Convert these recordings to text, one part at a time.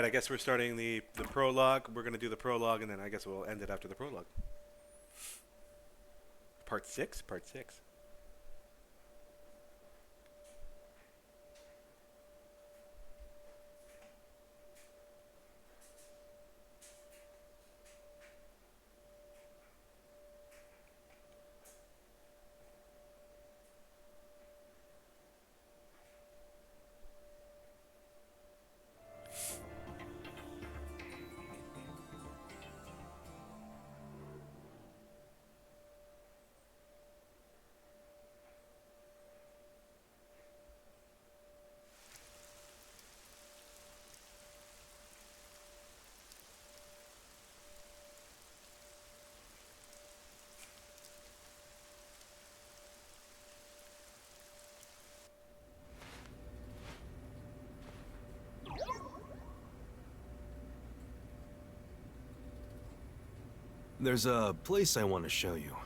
Alright, I guess we're starting the prologue. We're going to do the prologue, and then I guess we'll end it after the prologue. Part 6? Part 6. There's a place I want to show you.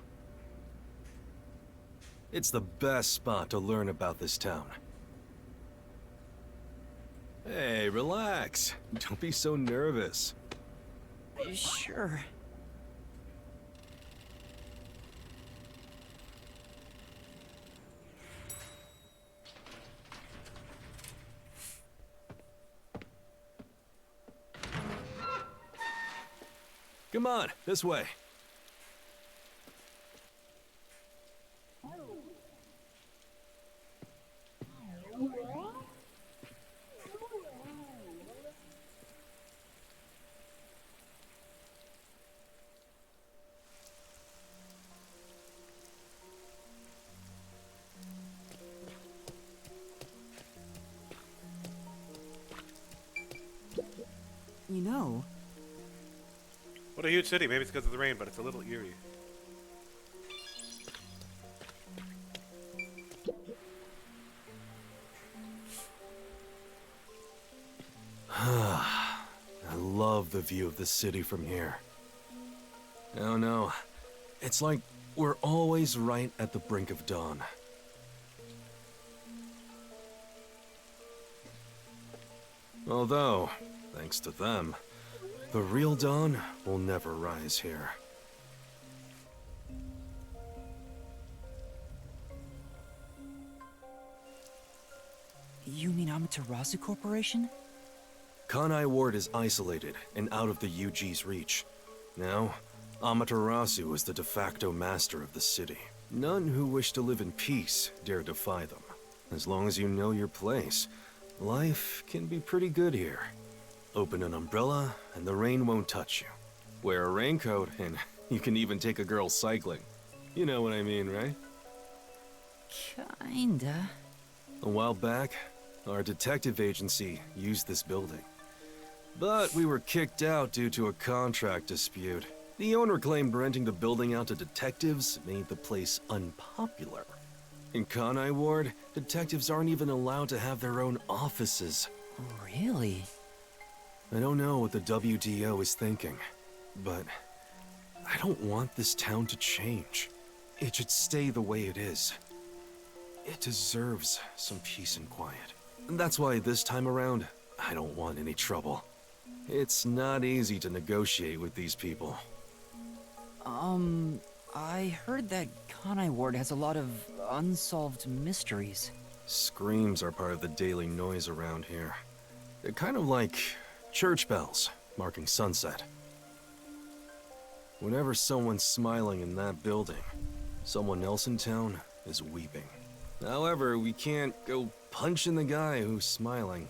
It's the best spot to learn about this town. Hey, relax. Don't be so nervous. Sure. Come on, this way. You know, What a huge city. Maybe it's because of the rain, but it's a little eerie. I love the view of the city from here. Oh no, it's like we're always right at the brink of dawn. Although, thanks to them, the real dawn will never rise here. you mean Amaterasu Corporation? Kanai Ward is isolated and out of the UG's reach. Now, Amaterasu is the de facto master of the city. None who wish to live in peace dare defy them. As long as you know your place, life can be pretty good here. Open an umbrella and the rain won't touch you. Wear a raincoat and you can even take a girl cycling. You know what I mean, right? Kinda. A while back, our detective agency used this building. But we were kicked out due to a contract dispute. The owner claimed renting the building out to detectives made the place unpopular. In Kanai Ward, detectives aren't even allowed to have their own offices. Really? I don't know what the WDO is thinking, but I don't want this town to change. It should stay the way it is. It deserves some peace and quiet. That's why this time around, I don't want any trouble. It's not easy to negotiate with these people. I heard that Kanai Ward has a lot of unsolved mysteries. Screams are part of the daily noise around here. They're kind of like church bells marking sunset. Whenever someone's smiling in that building, someone else in town is weeping. However, we can't go punching the guy who's smiling.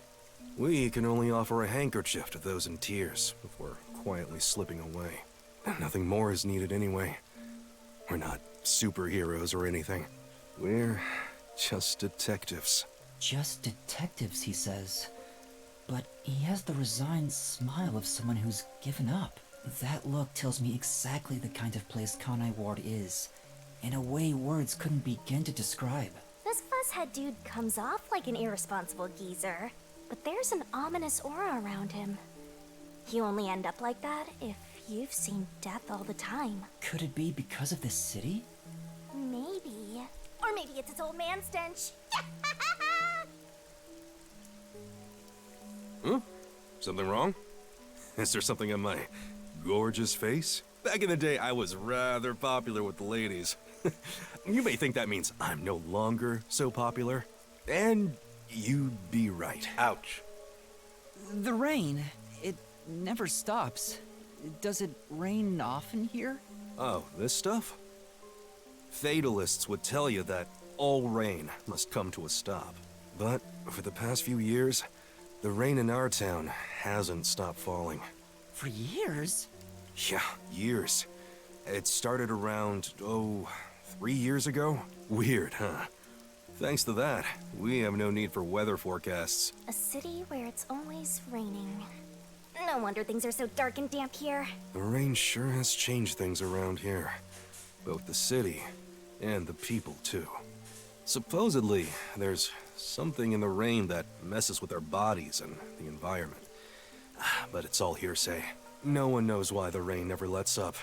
We can only offer a handkerchief to those in tears before quietly slipping away. Nothing more is needed anyway. We're not superheroes or anything. We're just detectives. Just detectives, he says. But he has the resigned smile of someone who's given up. That look tells me exactly the kind of place Kanai Ward is, in a way words couldn't begin to describe. This fuzzhead dude comes off like an irresponsible geezer, but there's an ominous aura around him. You only end up like that if you've seen death all the time. Could it be because of this city? Maybe. Or maybe it's its old man stench. Huh? Something wrong? Is there something on my gorgeous face? Back in the day, I was rather popular with the ladies. You may think that means I'm no longer so popular. And you'd be right. Ouch. The rain, it never stops. Does it rain often here? Oh, this stuff? Fatalists would tell you that all rain must come to a stop. But for the past few years, the rain in our town hasn't stopped falling. For years? Yeah, years. It started around, 3 years ago? Weird, huh? Thanks to that, we have no need for weather forecasts. A city where it's always raining. No wonder things are so dark and damp here. The rain sure has changed things around here. Both the city and the people, too. Supposedly, there's something in the rain that messes with our bodies and the environment. But it's all hearsay. No one knows why the rain never lets up.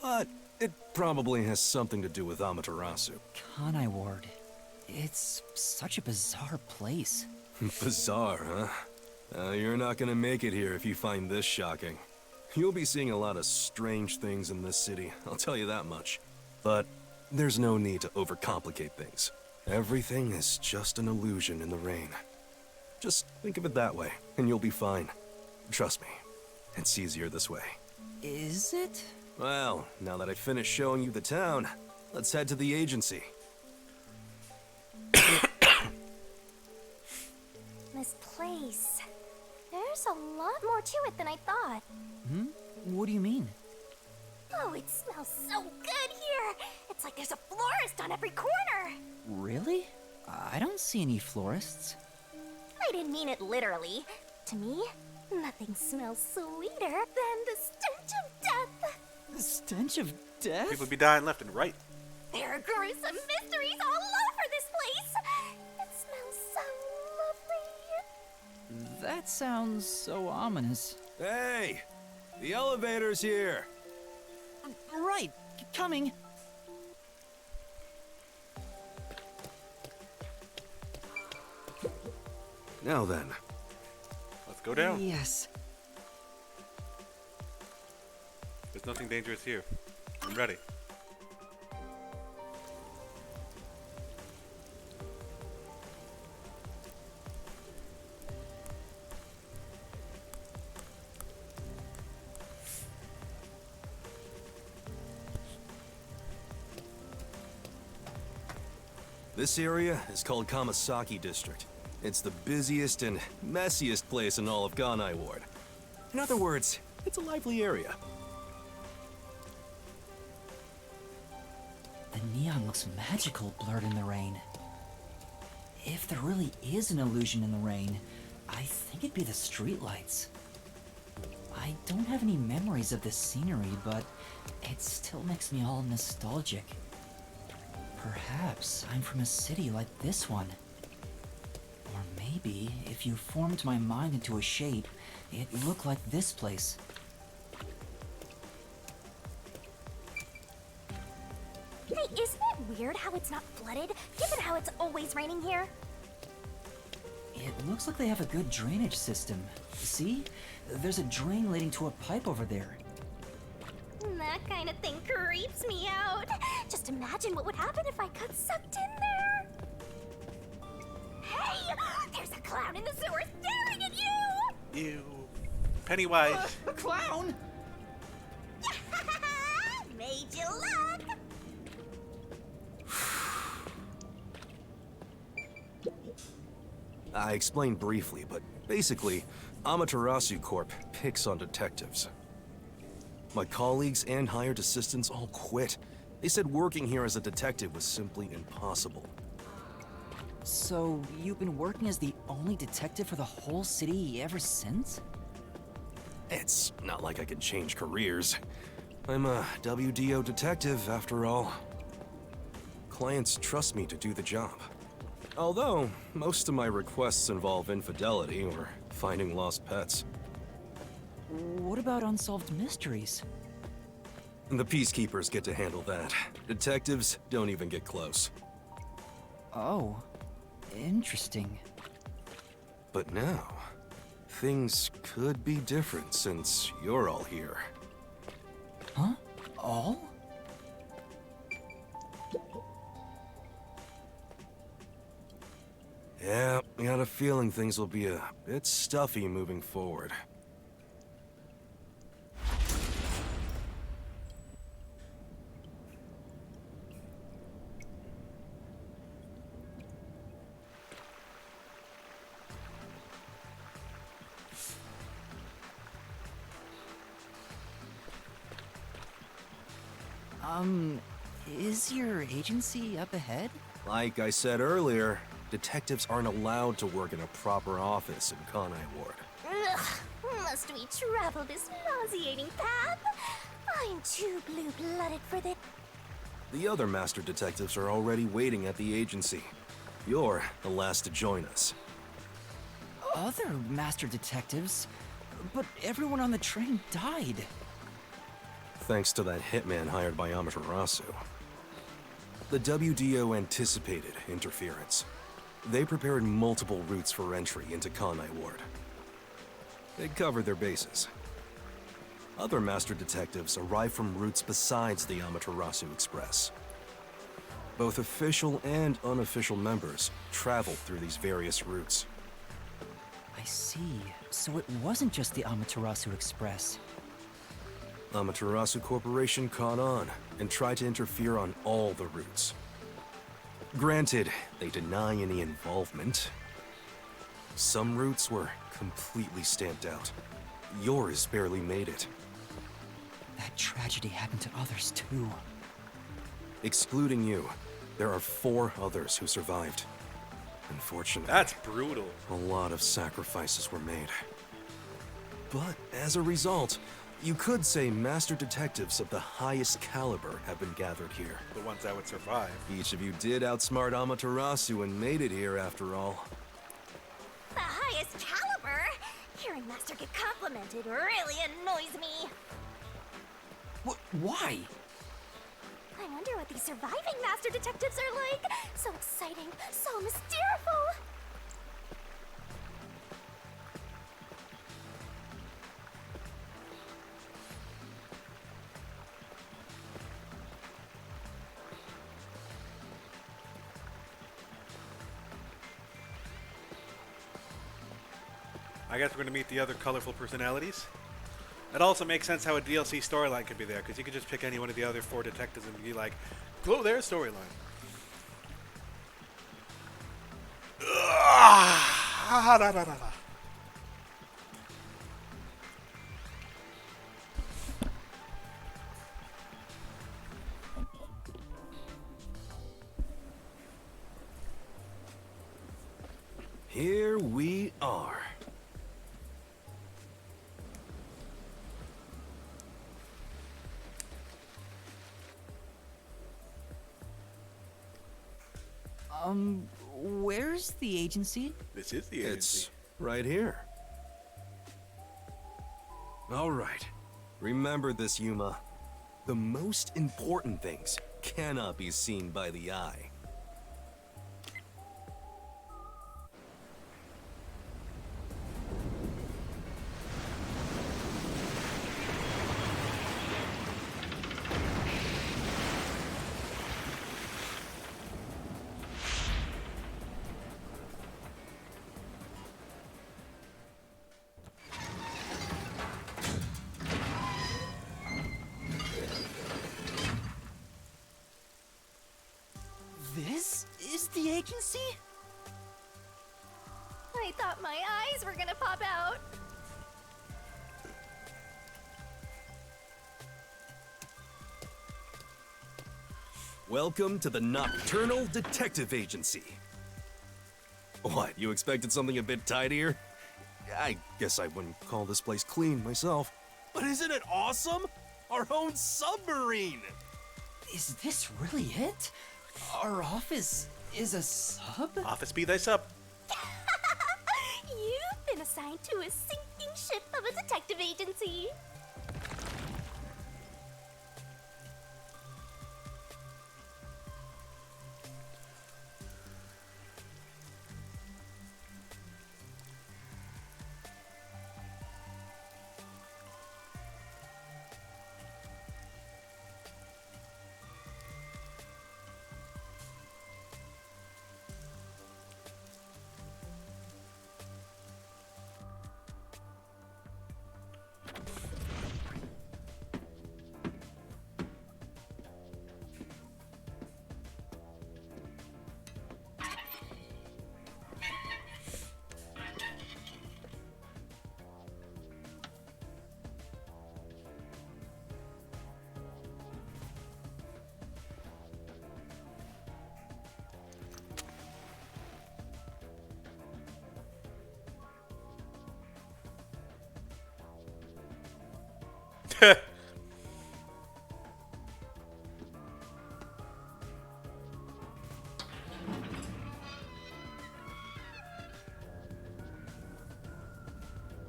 But it probably has something to do with Amaterasu. Kanai Ward. It's such a bizarre place. Bizarre, huh? You're not gonna make it here if you find this shocking. You'll be seeing a lot of strange things in this city, I'll tell you that much. But there's no need to overcomplicate things. Everything is just an illusion in the rain. Just think of it that way, and you'll be fine. Trust me, it's easier this way. Is it? Well, now that I've finished showing you the town, let's head to the agency. This place. There's a lot more to it than I thought. What do you mean? Oh, it smells so good here. It's like there's a florist on every corner. Really? I don't see any florists. I didn't mean it literally. To me, nothing smells sweeter than the stench of death. The stench of death? People be dying left and right. There are gruesome mysteries all over this place. It smells so lovely. That sounds so ominous. Hey! The elevator's here! Right, coming. Now then, Let's go down. Yes. There's nothing dangerous here. I'm ready. this area is called Kamasaki District. It's the busiest and messiest place in all of Ganai Ward. In other words, it's a lively area. The neon looks magical blurred in the rain. If there really is an illusion in the rain, I think it'd be the streetlights. I don't have any memories of this scenery, but it still makes me all nostalgic. Perhaps I'm from a city like this one. Or maybe, if you formed my mind into a shape, it'd look like this place. Hey, isn't it weird how it's not flooded, given how it's always raining here? It looks like they have a good drainage system. See? There's a drain leading to a pipe over there. That kind of thing creeps me out. Just imagine what would happen if I got sucked in there. Hey! There's a clown in the sewer staring at you! Ew. Pennywise. A clown? Made you look! I explained briefly, but basically, Amaterasu Corp picks on detectives. My colleagues and hired assistants all quit. They said working here as a detective was simply impossible. So, you've been working as the only detective for the whole city ever since? It's not like I can change careers. I'm a WDO detective, after all. Clients trust me to do the job. Although, most of my requests involve infidelity or finding lost pets. What about unsolved mysteries? The peacekeepers get to handle that. Detectives don't even get close. Oh, interesting. But now, things could be different since you're all here. Huh? All? Yeah, I got a feeling things will be a bit stuffy moving forward. Is your agency up ahead? Like I said earlier, detectives aren't allowed to work in a proper office in Conai Ward. Ugh, must we travel this nauseating path? I'm too blue-blooded for this. The other master detectives are already waiting at the agency. You're the last to join us. Other master detectives? But everyone on the train died. Thanks to that hitman hired by Amaterasu. The WDO anticipated interference. They prepared multiple routes for entry into Conai Ward. They covered their bases. Other master detectives arrived from routes besides the Amaterasu Express. Both official and unofficial members traveled through these various routes. I see. So it wasn't just the Amaterasu Express. Amaterasu Corporation caught on and tried to interfere on all the routes. Granted, they deny any involvement. Some routes were completely stamped out. Yours barely made it. That tragedy happened to others too. Excluding you, there are 4 others who survived. Unfortunately, That's brutal. a lot of sacrifices were made. But as a result, you could say master detectives of the highest caliber have been gathered here. The ones that would survive. Each of you did outsmart Amaterasu and made it here after all. The highest caliber? Hearing Master get complimented really annoys me. Why? I wonder what these surviving Master Detectives are like. So exciting, so mysteriful. I guess we're going to meet the other colorful personalities. It also makes sense how a DLC storyline could be there, because you could just pick any one of the other 4 detectives and be like, blow their storyline. Here we are. Where's the agency? This is the agency. It's right here. All right. Remember this, Yuma. The most important things cannot be seen by the eye. This is the agency? I thought my eyes were gonna pop out. Welcome to the Nocturnal Detective Agency. What, you expected something a bit tidier? I guess I wouldn't call this place clean myself. But isn't it awesome? Our own submarine! Is this really it? Our office is a sub? Office be thy sub. You've been assigned to a sinking ship of a detective agency.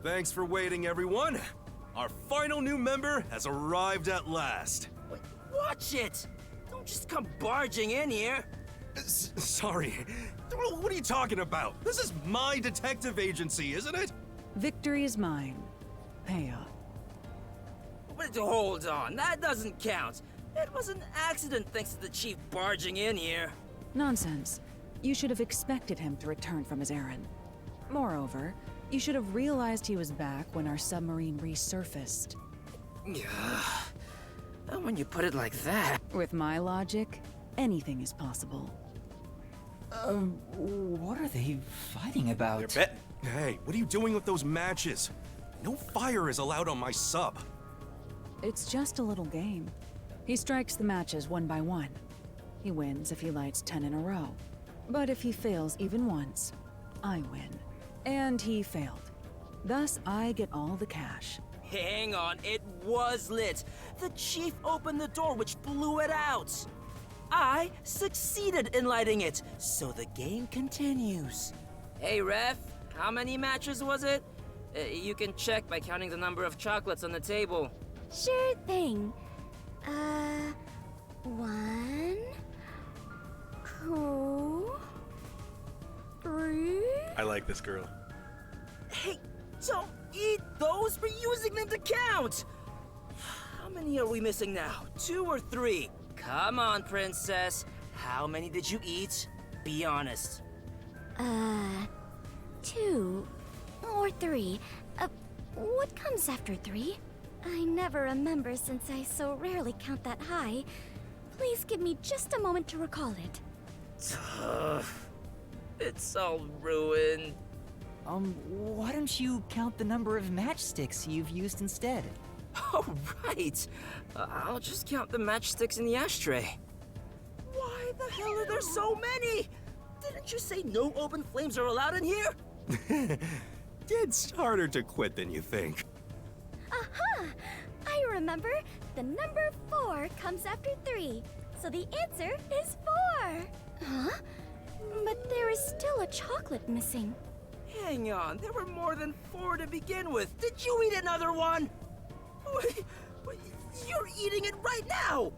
Thanks for waiting, everyone. Our final new member has arrived at last. Wait, watch it! Don't just come barging in here. Sorry. What are you talking about? This is my detective agency, isn't it? Victory is mine. Pay up. But hold on, that doesn't count. It was an accident thanks to the chief barging in here. Nonsense. You should have expected him to return from his errand. Moreover, you should have realized he was back when our submarine resurfaced. When you put it like that. With my logic, anything is possible. What are they fighting about? They're betting. Hey, what are you doing with those matches? No fire is allowed on my sub. It's just a little game. He strikes the matches one by one. He wins if he lights 10 in a row. But if he fails even once, I win. And he failed. Thus, I get all the cash. Hang on, it was lit. The chief opened the door, which blew it out. I succeeded in lighting it, so the game continues. Hey, ref, how many matches was it? You can check by counting the number of chocolates on the table. Sure thing. 1, 2, 3. I like this girl. Hey, don't eat those! We're using them to count! How many are we missing now? 2 or 3? Come on, princess. How many did you eat? Be honest. 2 or 3. What comes after 3? I never remember since I so rarely count that high. Please give me just a moment to recall it. It's all ruined. Why don't you count the number of matchsticks you've used instead? Oh, right. I'll just count the matchsticks in the ashtray. Why the hell are there so many? Didn't you say no open flames are allowed in here? It's harder to quit than you think. Aha! I remember. The number 4 comes after 3. So the answer is 4. Huh? But there is still a chocolate missing. Hang on, there were more than 4 to begin with. Did you eat another one? Wait, you're eating it right now!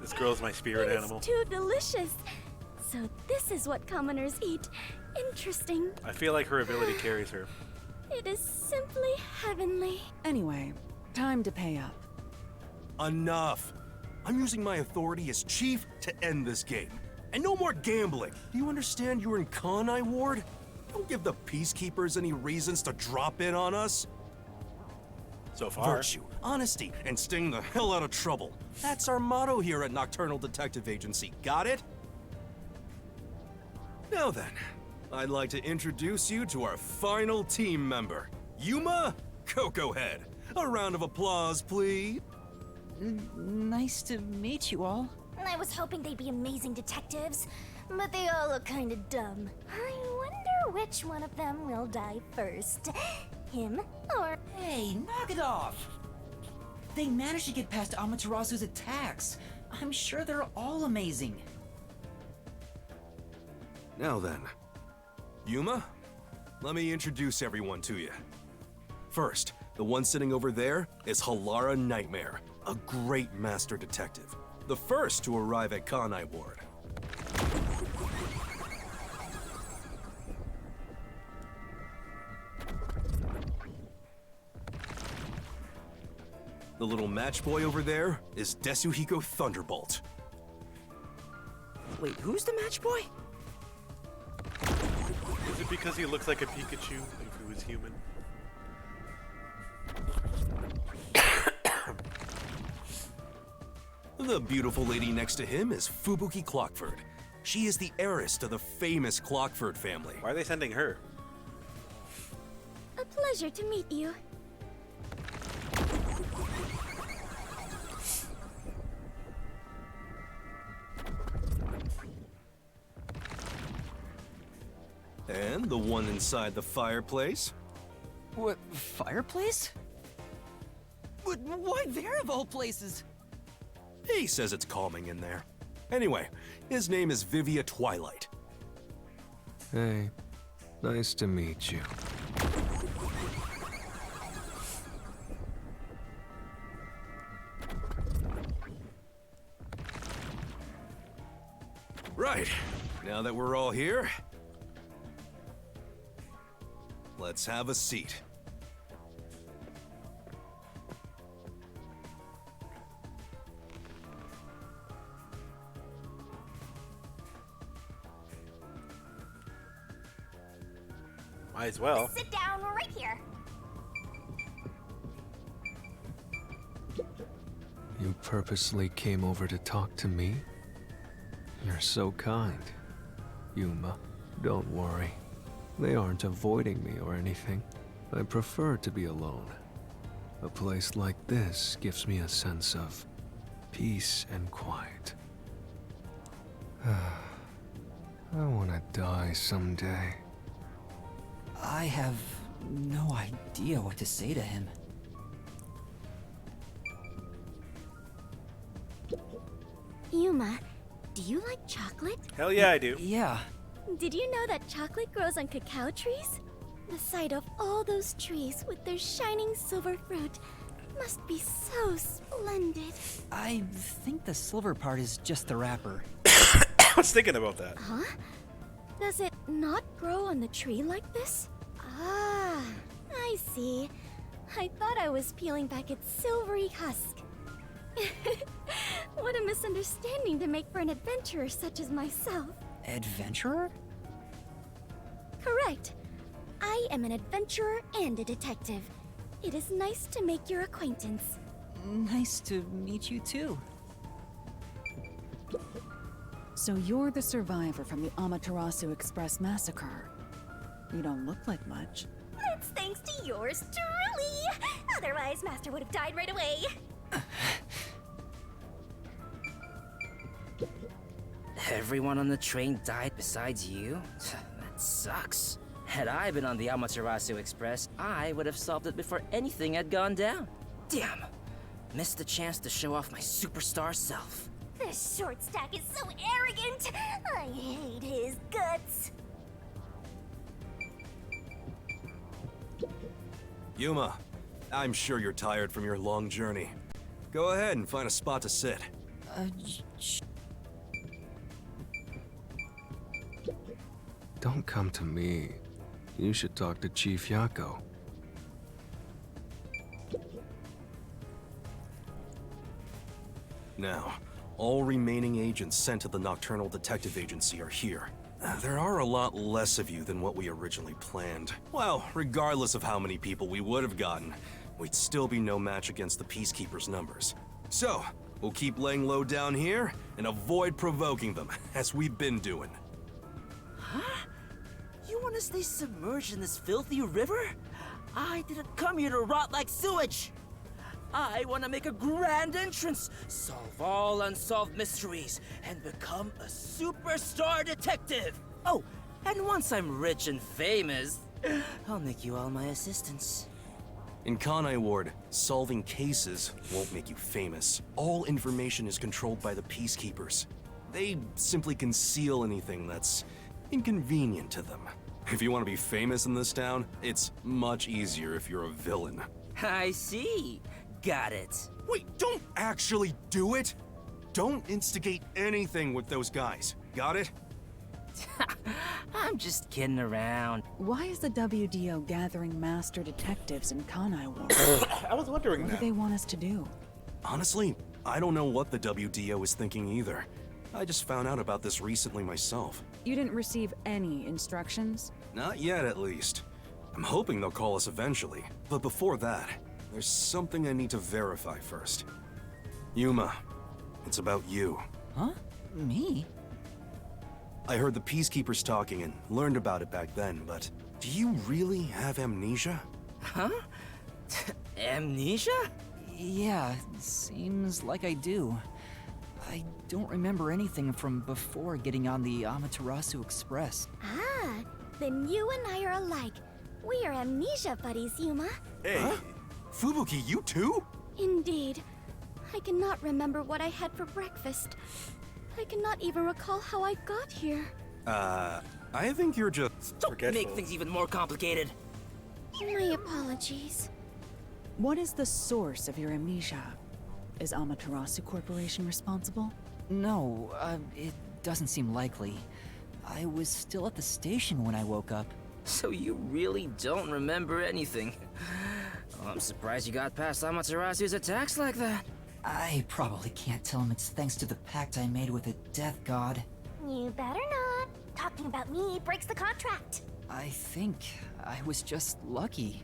This girl's my spirit It animal. is too delicious. So this is what commoners eat. Interesting. I feel like her ability carries her. It is simply heavenly. Anyway, time to pay up. Enough. I'm using my authority as chief to end this game. And no more gambling. Do you understand you're in Kanai Ward? Don't give the peacekeepers any reasons to drop in on us. So far. Virtue, honesty, and staying the hell out of trouble. That's our motto here at Nocturnal Detective Agency. Got it? Now then, I'd like to introduce you to our final team member, Yuma Cocoa Head. A round of applause, please. Nice to meet you all. I was hoping they'd be amazing detectives, but they all look kind of dumb. I wonder which one of them will die first. Him or... Hey, knock it off! They managed to get past Amaterasu's attacks. I'm sure they're all amazing. Now then, Yuma, let me introduce everyone to you. First, the one sitting over there is Halara Nightmare, a great master detective. The first to arrive at Kanai Ward. The little match boy over there is Desuhiko Thunderbolt. Wait, who's the match boy? Is it because he looks like a Pikachu if he was human? The beautiful lady next to him is Fubuki Clockford. She is the heiress to the famous Clockford family. Why are they sending her? A pleasure to meet you. And the one inside the fireplace? What, fireplace? But why there of all places? He says it's calming in there. Anyway, his name is Vivia Twilight. Hey, nice to meet you. Right. Now that we're all here, let's have a seat. Might as well. Sit down right here. You purposely came over to talk to me? You're so kind. Yuma, don't worry. They aren't avoiding me or anything. I prefer to be alone. A place like this gives me a sense of peace and quiet. I want to die someday. I have no idea what to say to him. Yuma, do you like chocolate? Hell yeah, I do. Yeah, Did you know that chocolate grows on cacao trees? The sight of all those trees with their shining silver fruit must be so splendid. I think the silver part is just the wrapper. I was thinking about that. Huh? Does it not grow on the tree like this? Ah, I see. I thought I was peeling back its silvery husk. What a misunderstanding to make for an adventurer such as myself. Adventurer? Correct. I am an adventurer and a detective. It is nice to make your acquaintance. Nice to meet you too. So you're the survivor from the Amaterasu Express massacre. You don't look like much. That's thanks to yours truly. Otherwise, Master would have died right away. Everyone on the train died besides you? That sucks. Had I been on the Amaterasu Express, I would have solved it before anything had gone down. Damn. Missed the chance to show off my superstar self. This short stack is so arrogant. I hate his guts. Yuma, I'm sure you're tired from your long journey. Go ahead and find a spot to sit. Don't come to me. You should talk to Chief Yako. Now, all remaining agents sent to the Nocturnal Detective Agency are here. There are a lot less of you than what we originally planned. Well, regardless of how many people we would have gotten, we'd still be no match against the Peacekeepers' numbers. So, we'll keep laying low down here and avoid provoking them, as we've been doing. Huh? You want to stay submerged in this filthy river? I didn't come here to rot like sewage. I want to make a grand entrance, solve all unsolved mysteries, and become a superstar detective. Oh, and once I'm rich and famous, I'll make you all my assistants. In Kanai Ward, solving cases won't make you famous. All information is controlled by the Peacekeepers. They simply conceal anything that's inconvenient to them. If you want to be famous in this town, it's much easier if you're a villain. I see. Got it. Wait, don't actually do it! Don't instigate anything with those guys. Got it? I'm just kidding around. Why is the WDO gathering master detectives in Kanai Ward? I was wondering What do that. they want us to do? Honestly, I don't know what the WDO is thinking either. I just found out about this recently myself. You didn't receive any instructions? Not yet, at least. I'm hoping they'll call us eventually. But before that, there's something I need to verify first. Yuma, it's about you. Huh? Me? I heard the Peacekeepers talking and learned about it back then, but do you really have amnesia? Huh? Amnesia? Yeah, seems like I do. I don't remember anything from before getting on the Amaterasu Express. Ah, then you and I are alike. We are amnesia buddies, Yuma. Hey, Huh? Fubuki, you too? Indeed. I cannot remember what I had for breakfast. I cannot even recall how I got here. I think you're just... Don't Forgetful. make things even more complicated. My apologies. What is the source of your amnesia? Is Amaterasu Corporation responsible? No, it doesn't seem likely. I was still at the station when I woke up. So you really don't remember anything. Well, I'm surprised you got past Amaterasu's attacks like that. I probably can't tell him it's thanks to the pact I made with the death god. You better not. Talking about me breaks the contract. I think I was just lucky.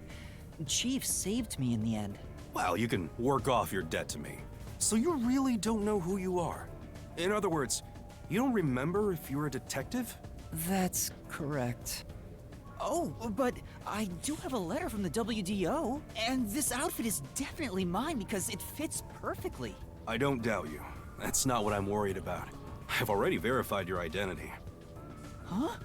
Chief saved me in the end. Well, you can work off your debt to me. So you really don't know who you are? In other words, you don't remember if you're a detective? That's correct. Oh, but I do have a letter from the WDO, and this outfit is definitely mine because it fits perfectly. I don't doubt you. That's not what I'm worried about. I've already verified your identity. Huh?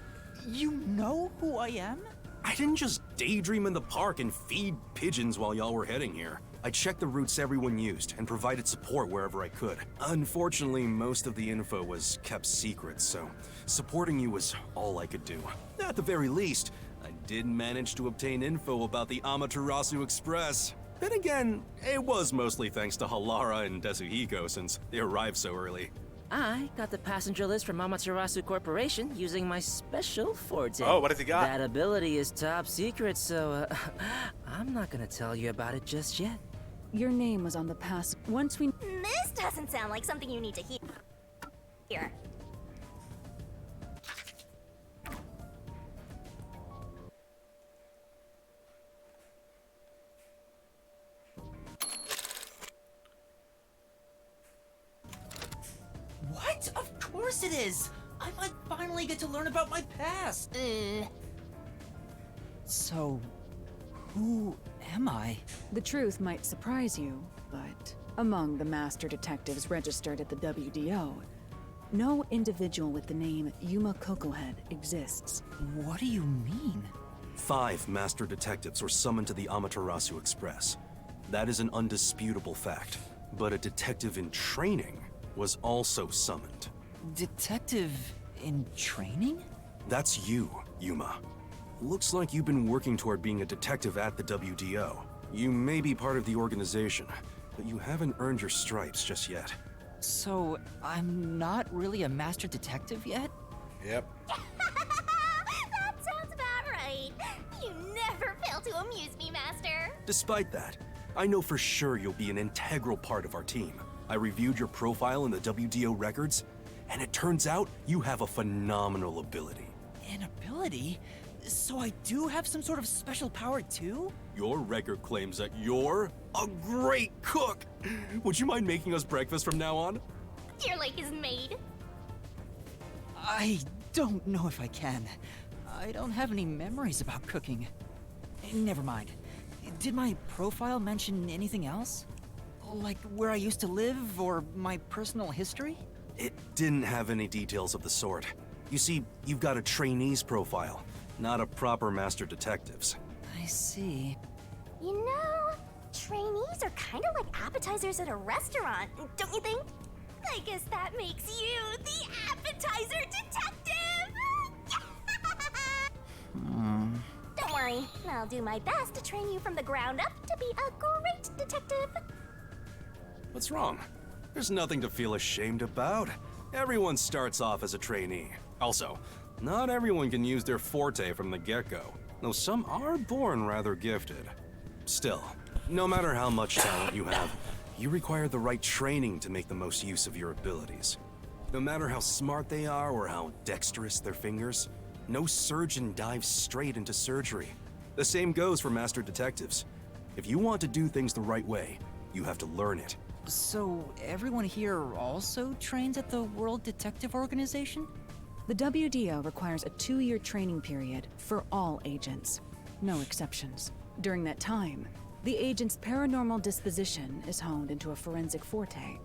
You know who I am? I didn't just daydream in the park and feed pigeons while y'all were heading here. I checked the routes everyone used and provided support wherever I could. Unfortunately, most of the info was kept secret, so supporting you was all I could do. At the very least, I did manage to obtain info about the Amaterasu Express. Then again, it was mostly thanks to Halara and Desuhiko since they arrived so early. I got the passenger list from Amaterasu Corporation using my special forte. Oh, what has he got? That ability is top secret, so I'm not gonna tell you about it just yet. Your name was on the pass. Once we... This doesn't sound like something you need to hear. What? Of course it is! I might finally get to learn about my past! So, who am I? The truth might surprise you, but among the master detectives registered at the WDO, no individual with the name Yuma Kokohead exists. What do you mean? 5 master detectives were summoned to the Amaterasu Express. That is an undisputable fact. But a detective in training was also summoned. Detective in training? That's you, Yuma. Looks like you've been working toward being a detective at the WDO. You may be part of the organization, but you haven't earned your stripes just yet. So, I'm not really a master detective yet? Yep. That sounds about right. You never fail to amuse me, Master. Despite that, I know for sure you'll be an integral part of our team. I reviewed your profile in the WDO records, and it turns out you have a phenomenal ability. An ability? So I do have some sort of special power too? Your record claims that you're a great cook. Would you mind making us breakfast from now on? You're like his maid. I don't know if I can. I don't have any memories about cooking. Never mind. Did my profile mention anything else? Like where I used to live or my personal history? It didn't have any details of the sort. You see, you've got a trainee's profile, not a proper master detective's. I see. You know, trainees are kind of like appetizers at a restaurant, don't you think? I guess that makes you the appetizer detective! Don't worry, I'll do my best to train you from the ground up to be a great detective. What's wrong? There's nothing to feel ashamed about. Everyone starts off as a trainee. Also, not everyone can use their forte from the get-go, though some are born rather gifted. Still, no matter how much talent you have, you require the right training to make the most use of your abilities. No matter how smart they are or how dexterous their fingers, no surgeon dives straight into surgery. The same goes for master detectives. If you want to do things the right way, you have to learn it. So everyone here also trains at the World Detective Organization? The WDO requires a 2-year training period for all agents, no exceptions. During that time, the agent's paranormal disposition is honed into a forensic forte,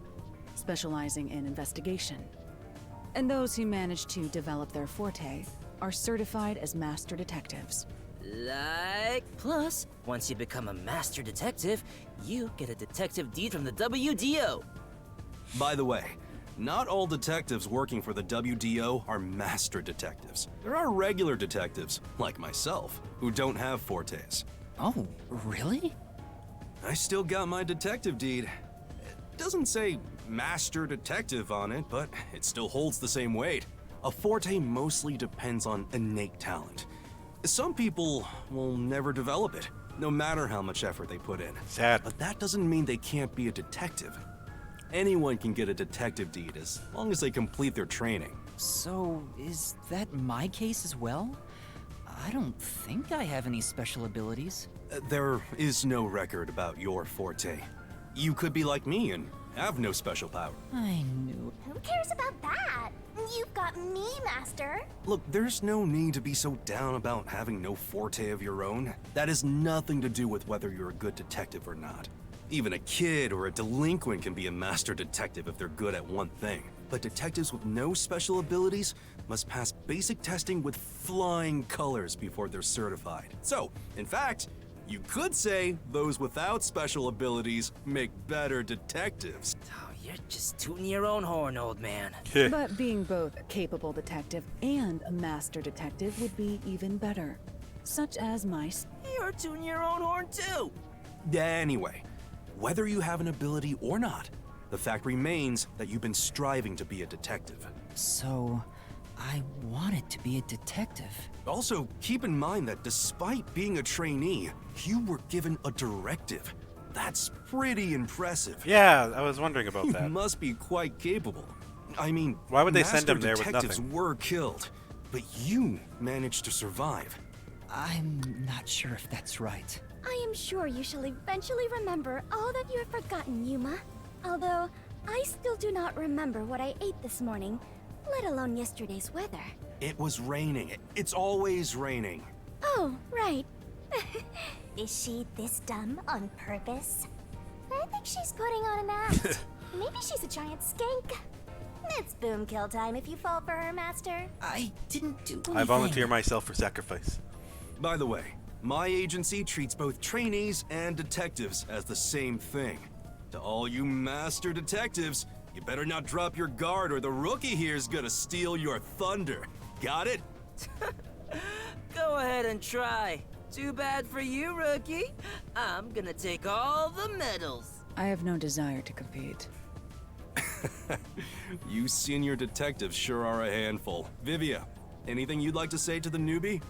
specializing in investigation. And those who manage to develop their forte are certified as master detectives. Plus, once you become a master detective, you get a detective deed from the WDO. By the way, not all detectives working for the WDO are master detectives. There are regular detectives, like myself, who don't have fortes. Oh, really? I still got my detective deed. It doesn't say master detective on it, but it still holds the same weight. A forte mostly depends on innate talent. Some people will never develop it, no matter how much effort they put in. Sad. But that doesn't mean they can't be a detective. Anyone can get a detective deed as long as they complete their training. So, is that my case as well? I don't think I have any special abilities. There is no record about your forte. You could be like me and have no special power. I knew. Who cares about that? You've got me, Master. Look, there's no need to be so down about having no forte of your own. That has nothing to do with whether you're a good detective or not. Even a kid or a delinquent can be a master detective if they're good at one thing. But detectives with no special abilities must pass basic testing with flying colors before they're certified. So, in fact, you could say those without special abilities make better detectives. Oh, you're just tooting your own horn, old man. But being both a capable detective and a master detective would be even better. Such as my... You're tooting your own horn, too. Anyway, whether you have an ability or not, the fact remains that you've been striving to be a detective. So, I wanted to be a detective. Also, keep in mind that despite being a trainee, you were given a directive. That's pretty impressive. Yeah, I was wondering about You that. must be quite capable. I mean, Why would they send master him there with detectives nothing? were killed, but you managed to survive. I'm not sure if that's right. I am sure you shall eventually remember all that you have forgotten, Yuma. Although, I still do not remember what I ate this morning, let alone yesterday's weather. It was raining. It's always raining. Oh, right. Is she this dumb on purpose? I think she's putting on an act. Maybe she's a giant skank. It's boom kill time if you fall for her, Master. I didn't do anything. I volunteer myself for sacrifice. By the way, my agency treats both trainees and detectives as the same thing. To all you master detectives, you better not drop your guard or the rookie here's gonna steal your thunder. Got it? Go ahead and try. Too bad for you, rookie. I'm gonna take all the medals. I have no desire to compete. You senior detectives sure are a handful. Vivia, anything you'd like to say to the newbie?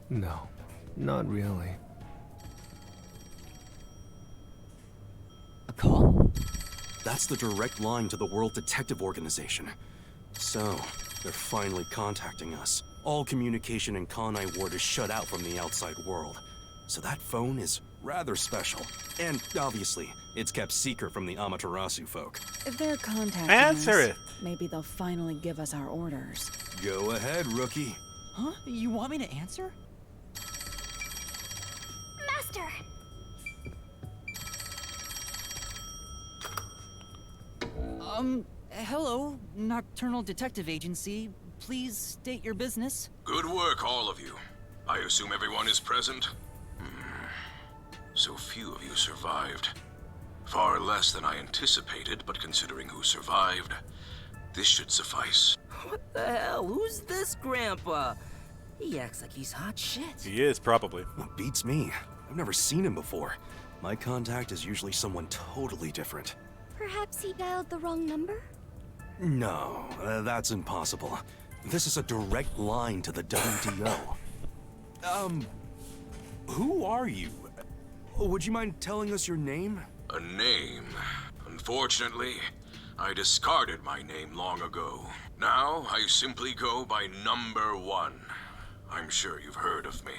No, not really. A call? That's the direct line to the World Detective Organization. So, they're finally contacting us. All communication in Kanai Ward is shut out from the outside world. So that phone is rather special. And obviously, it's kept secret from the Amaterasu folk. If they're contacting Answer us, it. maybe they'll finally give us our orders. Go ahead, rookie. Huh? You want me to answer? Master! Hello, Nocturnal Detective Agency. Please state your business. Good work, all of you. I assume everyone is present? So few of you survived. Far less than I anticipated, but considering who survived, this should suffice. What the hell? Who's this grandpa? He acts like he's hot shit. He is, probably. What beats me? I've never seen him before. My contact is usually someone totally different. Perhaps he dialed the wrong number? No, that's impossible. This is a direct line to the WDO. Who are you? Would you mind telling us your name? A name. Unfortunately, I discarded my name long ago. Now, I simply go by Number 1. I'm sure you've heard of me.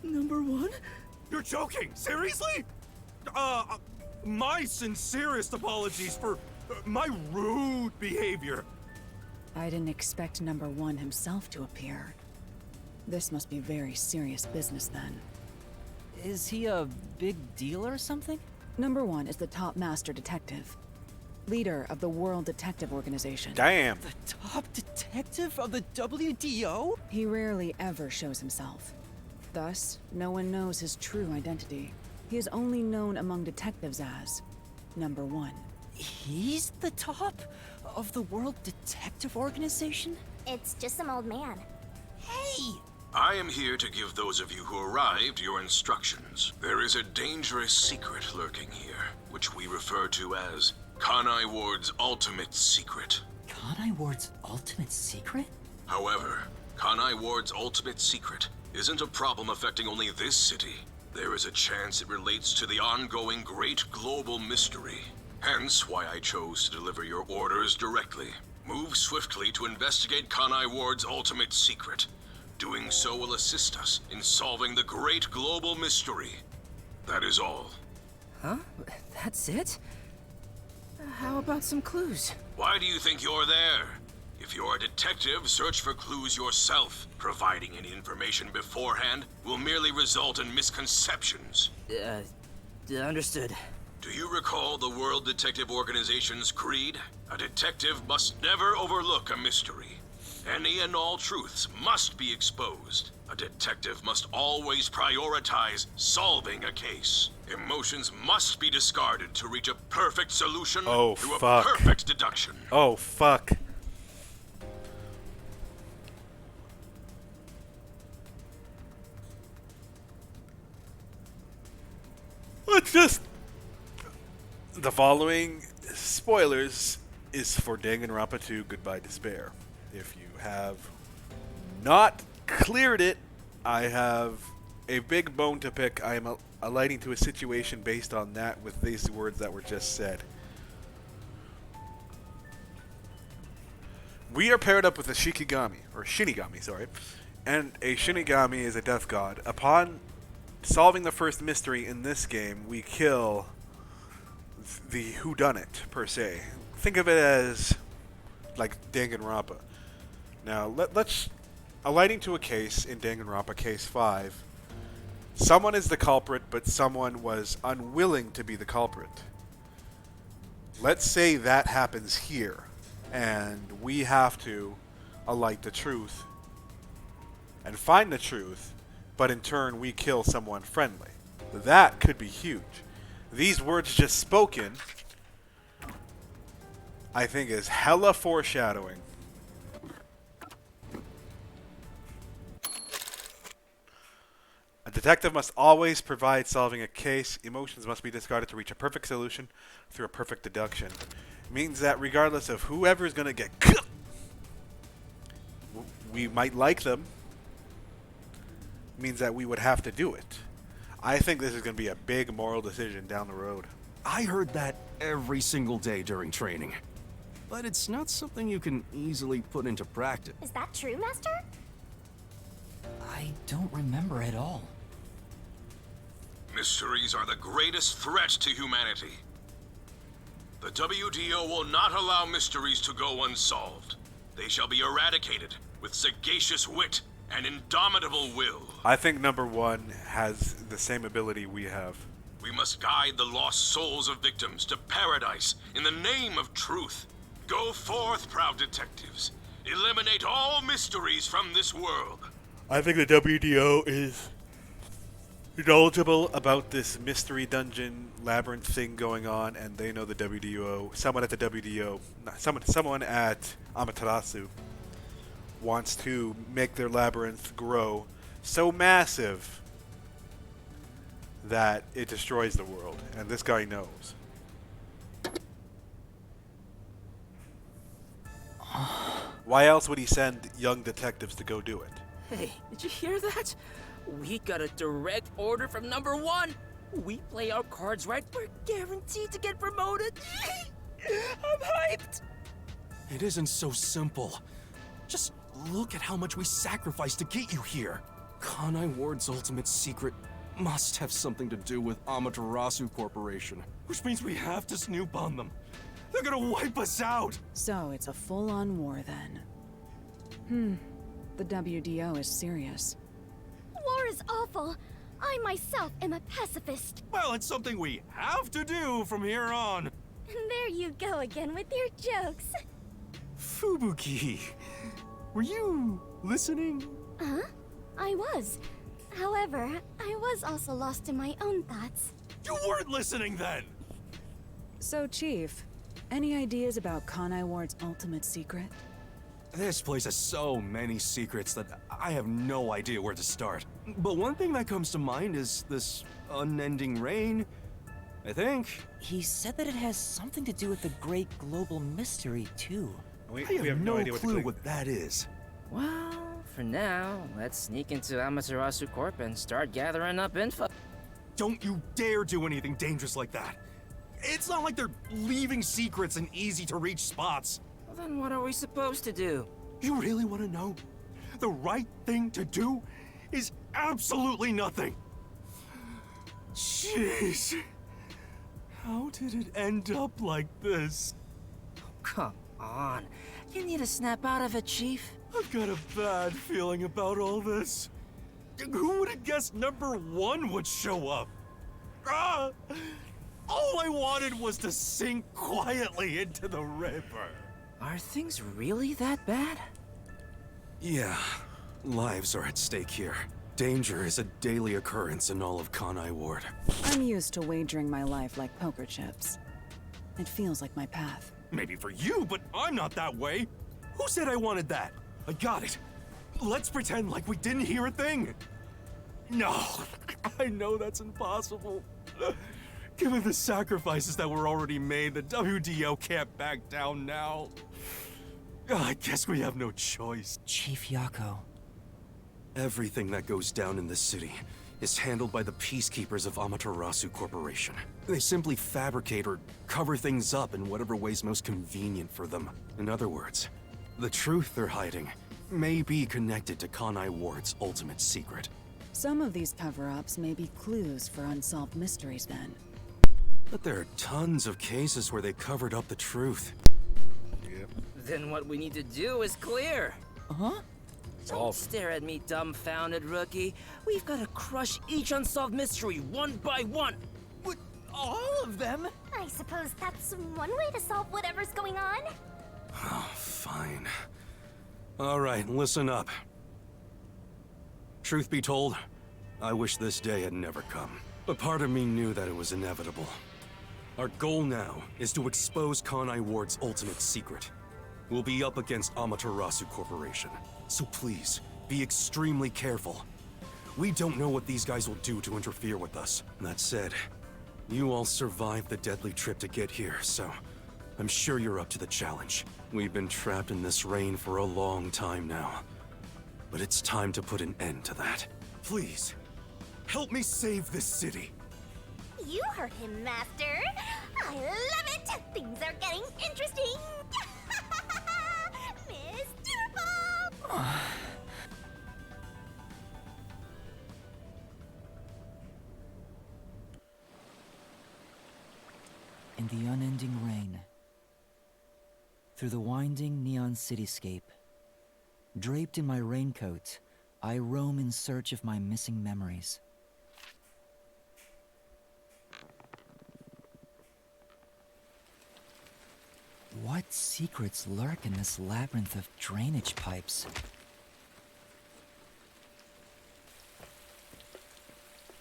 Number 1? You're joking! Seriously? My sincerest apologies for my rude behavior. I didn't expect number 1 himself to appear. This must be very serious business then. Is he a big deal or something? Number 1 is the top master detective, leader of the World Detective Organization. Damn. The top detective of the WDO? He rarely ever shows himself. Thus, no one knows his true identity. He is only known among detectives as Number 1. He's the top of the World Detective Organization? It's just some old man. Hey! I am here to give those of you who arrived your instructions. There is a dangerous secret lurking here, which we refer to as Kanai Ward's ultimate secret. Kanai Ward's ultimate secret? However, Kanai Ward's ultimate secret isn't a problem affecting only this city. There is a chance it relates to the ongoing great global mystery. Hence why I chose to deliver your orders directly. Move swiftly to investigate Kanai Ward's ultimate secret. Doing so will assist us in solving the great global mystery. That is all. Huh? That's it? How about some clues? Why do you think you're there? If you're a detective, search for clues yourself. Providing any information beforehand will merely result in misconceptions. Understood. Do you recall the World Detective Organization's creed? A detective must never overlook a mystery. Any and all truths must be exposed. A detective must always prioritize solving a case. Emotions must be discarded to reach a perfect solution through a perfect deduction. Oh, fuck. Let's just... The following spoilers is for Danganronpa 2 Goodbye Despair. If you have not cleared it, I have a big bone to pick. I am alighting to a situation based on that with these words that were just said. We are paired up with a Shinigami, sorry. And a Shinigami is a death god. Upon solving the first mystery in this game, we kill the whodunit, per se. Think of it as like Danganronpa. Now, let's... Alighting to a case in Danganronpa Case 5. Someone is the culprit, but someone was unwilling to be the culprit. Let's say that happens here, and we have to alight the truth and find the truth, but in turn we kill someone friendly. That could be huge. These words just spoken, I think, is hella foreshadowing. A detective must always provide solving a case. Emotions must be discarded to reach a perfect solution through a perfect deduction. It means that regardless of whoever is going to get killed, we might like them. It means that we would have to do it. I think this is going to be a big moral decision down the road. I heard that every single day during training. But it's not something you can easily put into practice. Is that true, Master? I don't remember at all. Mysteries are the greatest threat to humanity. The WDO will not allow mysteries to go unsolved. They shall be eradicated with sagacious wit and indomitable will. I think number 1 has the same ability we have. We must guide the lost souls of victims to paradise in the name of truth. Go forth, proud detectives. Eliminate all mysteries from this world. I think the WDO is knowledgeable about this mystery dungeon labyrinth thing going on, and they know the WDO. Someone at the WDO, someone at Amaterasu wants to make their labyrinth grow so massive that it destroys the world, and this guy knows. Why else would he send young detectives to go do it? Hey, did you hear that? We got a direct order from number 1. We play our cards right, we're guaranteed to get promoted. I'm hyped. It isn't so simple. Just look at how much we sacrificed to get you here. Kanai Ward's ultimate secret must have something to do with Amaterasu Corporation, which means we have to snoop on them. They're gonna wipe us out! So it's a full-on war then. The WDO is serious. War is awful. I myself am a pacifist. Well, it's something we have to do from here on. There you go again with your jokes. Fubuki, were you listening? Huh? I was. However, I was also lost in my own thoughts. You weren't listening then! So, Chief, any ideas about Kanai Ward's ultimate secret? This place has so many secrets that I have no idea where to start. But one thing that comes to mind is this unending rain, I think. He said that it has something to do with the great global mystery, too. We I have no idea what to clue click. what that is. Well, for now, let's sneak into Amaterasu Corp and start gathering up info. Don't you dare do anything dangerous like that. It's not like they're leaving secrets in easy-to-reach spots. Well, then what are we supposed to do? You really want to know? The right thing to do is absolutely nothing. Jeez. How did it end up like this? Come on. You need to snap out of it, Chief. I've got a bad feeling about all this. Who would have guessed number 1 would show up? Ah! All I wanted was to sink quietly into the river. Are things really that bad? Yeah, lives are at stake here. Danger is a daily occurrence in all of Kanai Ward. I'm used to wagering my life like poker chips. It feels like my path. Maybe for you, but I'm not that way. Who said I wanted that? I got it. Let's pretend like we didn't hear a thing. No, I know that's impossible. Given the sacrifices that were already made, the WDO can't back down now. I guess we have no choice. Chief Yako. Everything that goes down in this city is handled by the peacekeepers of Amaterasu Corporation. They simply fabricate or cover things up in whatever way's most convenient for them. In other words, the truth they're hiding may be connected to Kanai Ward's ultimate secret. Some of these cover-ups may be clues for unsolved mysteries then. But there are tons of cases where they covered up the truth. Yep. Then what we need to do is clear. Uh-huh. Don't stare at me, dumbfounded rookie. We've got to crush each unsolved mystery one by one. What, all of them? I suppose that's one way to solve whatever's going on. Oh, fine. All right, listen up. Truth be told, I wish this day had never come. But part of me knew that it was inevitable. Our goal now is to expose Kanai Ward's ultimate secret. We'll be up against Amaterasu Corporation, so please, be extremely careful. We don't know what these guys will do to interfere with us. That said, you all survived the deadly trip to get here, so I'm sure you're up to the challenge. We've been trapped in this rain for a long time now, but it's time to put an end to that. Please, help me save this city. You heard him, Master. I love it. Things are getting interesting. Mr. Bob! In the unending rain, through the winding neon cityscape, draped in my raincoat, I roam in search of my missing memories. What secrets lurk in this labyrinth of drainage pipes?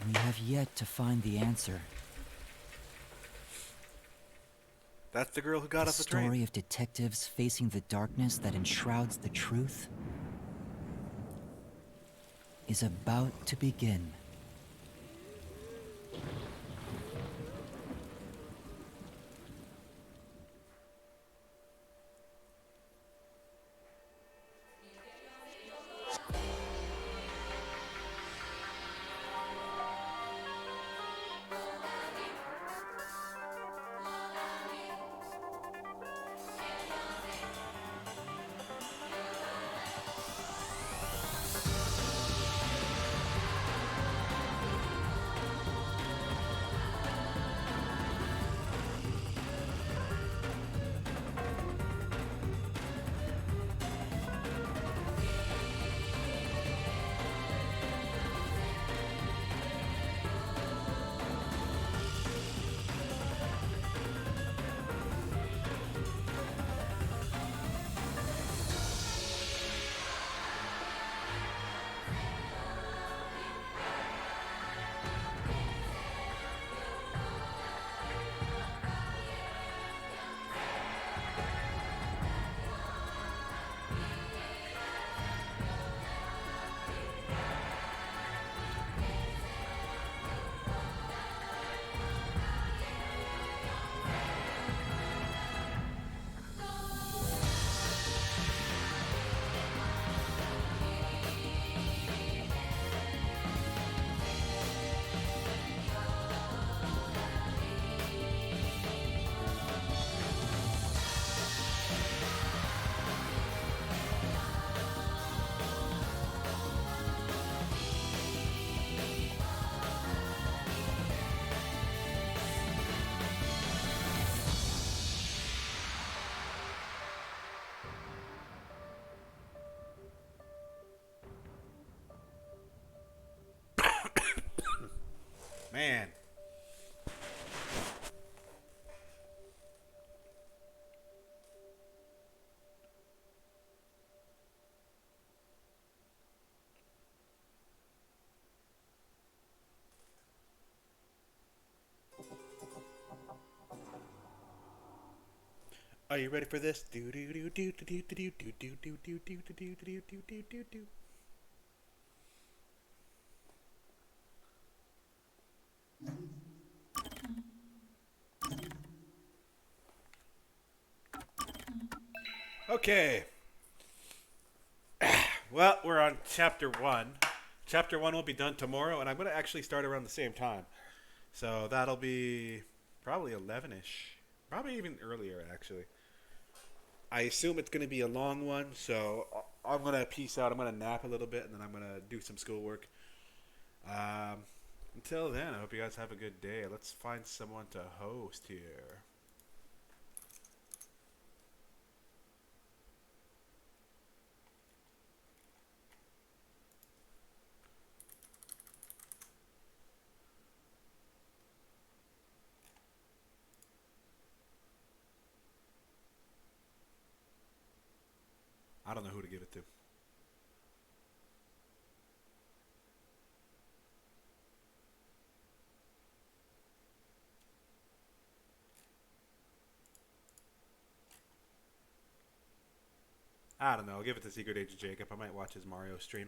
We have yet to find the answer. That's the girl who got off the story train. of detectives facing the darkness that enshrouds the truth is about to begin. Are you ready for this? Do do do do do do do do do do do do do do do do do do. Okay. Well, we're on chapter 1. Chapter 1 will be done tomorrow, and I'm going to actually start around the same time. So that'll be probably 11-ish. Probably even earlier, actually. I assume it's going to be a long one, so I'm going to peace out. I'm going to nap a little bit, and then I'm going to do some schoolwork. Until then, I hope you guys have a good day. Let's find someone to host here. I don't know who to give it to. I don't know. I'll give it to Secret Agent Jacob. I might watch his Mario stream.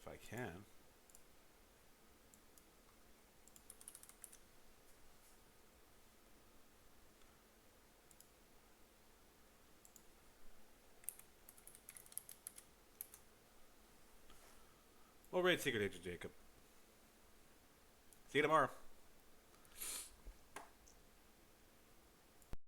If I can. We'll raid Secret Agent Jacob. See you tomorrow.